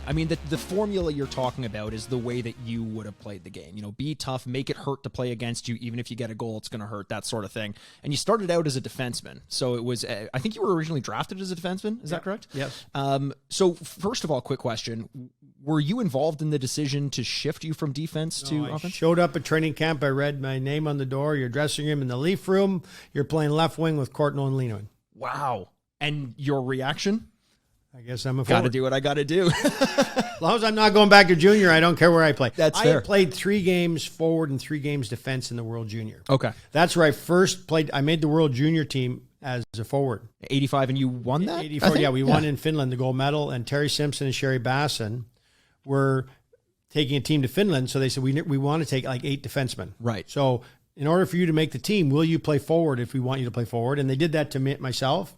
I mean, the formula you're talking about is the way that you would have played the game. You know, be tough, make it hurt to play against you. Even if you get a goal, it's going to hurt, that sort of thing. And you started out as a defenseman. So it was, I think you were originally drafted as a defenseman. Is that correct? Yes. So first of all, quick question. Were you involved in the decision to shift you from defense to offense? I showed up at training camp. I read my name on the door. Your dressing room in the Leaf room. You're playing left wing with Courtnall and Lenoin. Wow. And your reaction? I guess I'm a forward. Got to do what I got to do. As long as I'm not going back to junior, I don't care where I play. That's fair. I played 3 games forward and 3 games defense in the World Junior. Okay. That's where I first played. I made the World Junior team as a forward. 85, and you won that? 84, yeah. We won in Finland, the gold medal, and Terry Simpson and Sherry Basson were taking a team to Finland, so they said, we want to take like 8 defensemen. Right. So in order for you to make the team, will you play forward if we want you to play forward? And they did that to myself.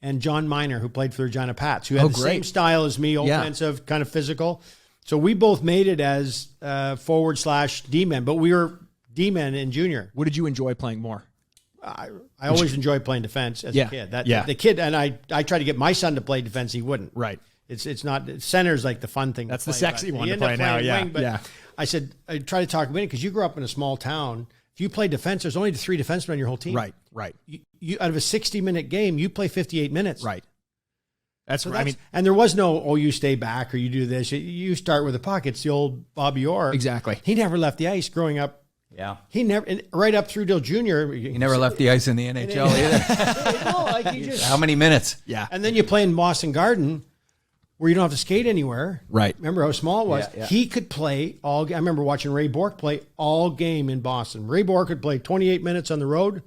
And John Miner, who played for Regina Pats, who had the same style as me, offensive, kind of physical. So we both made it as forward/D-men, but we were D-men in junior. What did you enjoy playing more? I always enjoyed playing defense as a kid. The kid, and I tried to get my son to play defense. He wouldn't. Right. It's not, center's like the fun thing. That's the sexy one to play now. I said, I try to talk him in because you grew up in a small town. If you play defense, there's only 3 defensemen on your whole team. Right. You out of a 60-minute game, you play 58 minutes. Right. That's right. I mean, and there was no, you stay back or you do this. You start with the puck. It's the old Bobby Orr. Exactly. He never left the ice growing up. Yeah. He never, right up through till junior. He never left the ice in the NHL either. No, like he just, how many minutes? Yeah. And then you play in Boston Garden where you don't have to skate anywhere. Right. Remember how small it was? Yeah. He could play all. I remember watching Ray Bourque play all game in Boston. Ray Bourque could play 28 minutes on the road,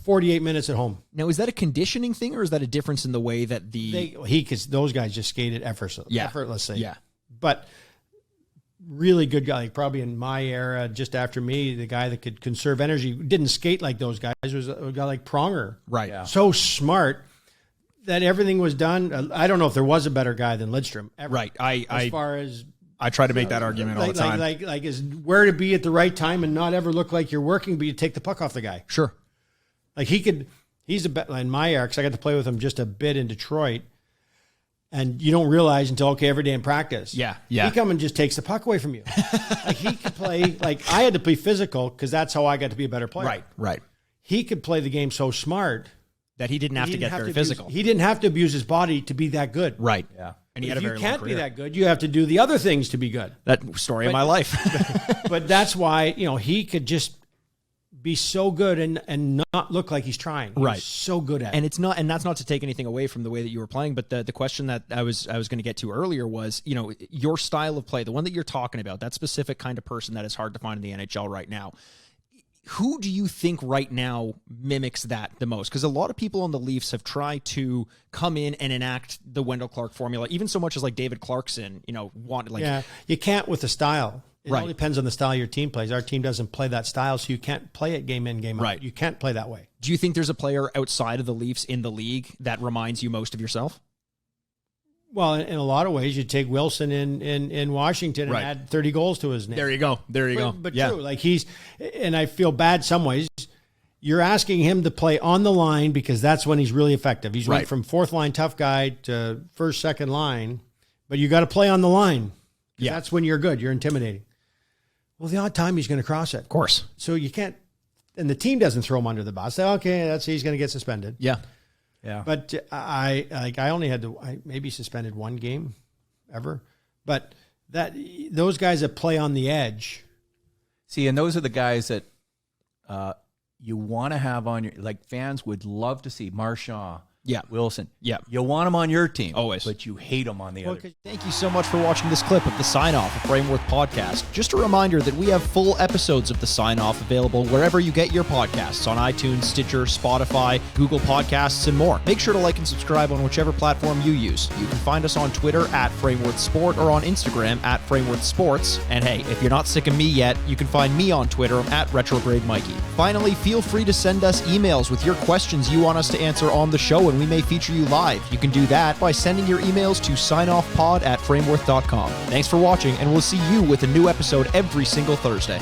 48 minutes at home. Now, is that a conditioning thing, or is that a difference in the way that those guys just skated effortlessly. Yeah. But really good guy, like probably in my era, just after me, the guy that could conserve energy, didn't skate like those guys, was a guy like Pronger. Right. Yeah. So smart that everything was done. I don't know if there was a better guy than Lidstrom ever. Right. As far as I try to make that argument all the time. Like is where to be at the right time and not ever look like you're working, but you take the puck off the guy. Sure. Like he's in my era, because I got to play with him just a bit in Detroit. And you don't realize until, every day in practice. Yeah. He come and just takes the puck away from you. Like he could play, I had to play physical because that's how I got to be a better player. Right. He could play the game so smart that he didn't have to get very physical. He didn't have to abuse his body to be that good. Right. Yeah. And he had a very long career. If you can't be that good, you have to do the other things to be good. That story of my life. But that's why, he could just be so good and not look like he's trying. He's so good at it. And that's not to take anything away from the way that you were playing, but the question that I was going to get to earlier was, your style of play, the one that you're talking about, that specific kind of person that is hard to find in the NHL right now. Who do you think right now mimics that the most? Because a lot of people on the Leafs have tried to come in and enact the Wendel Clark formula, even so much as like David Clarkson, you can't with the style. It all depends on the style your team plays. Our team doesn't play that style, so you can't play it game in, game out. You can't play that way. Do you think there's a player outside of the Leafs in the league that reminds you most of yourself? Well, in a lot of ways, you take Wilson in Washington and add 30 goals to his name. There you go. But true, and I feel bad some ways. You're asking him to play on the line because that's when he's really effective. He's went from 4th line tough guy to 1st, 2nd line, but you got to play on the line. Yeah, that's when you're good. You're intimidating. Well, the odd time he's going to cross it, of course. So you can't, and the team doesn't throw him under the bus. He's going to get suspended. Yeah. But I only had to maybe suspended 1 game ever, but those guys that play on the edge. See, and those are the guys that you want to have on your, fans would love to see Marchand. Yeah. Wilson. Yeah. You want them on your team. Always. But you hate them on the other. Thank you so much for watching this clip of the Sign Off, a Frameworth podcast. Just a reminder that we have full episodes of the Sign Off available wherever you get your podcasts, on iTunes, Stitcher, Spotify, Google Podcasts, and more. Make sure to like and subscribe on whichever platform you use. You can find us on Twitter at Frameworth Sport or on Instagram at Frameworth Sports. And hey, if you're not sick of me yet, you can find me on Twitter at Retrograde Mikey. Finally, feel free to send us emails with your questions you want us to answer on the show, and we may feature you live. You can do that by sending your emails to signoffpod@frameworth.com. Thanks for watching, and we'll see you with a new episode every single Thursday.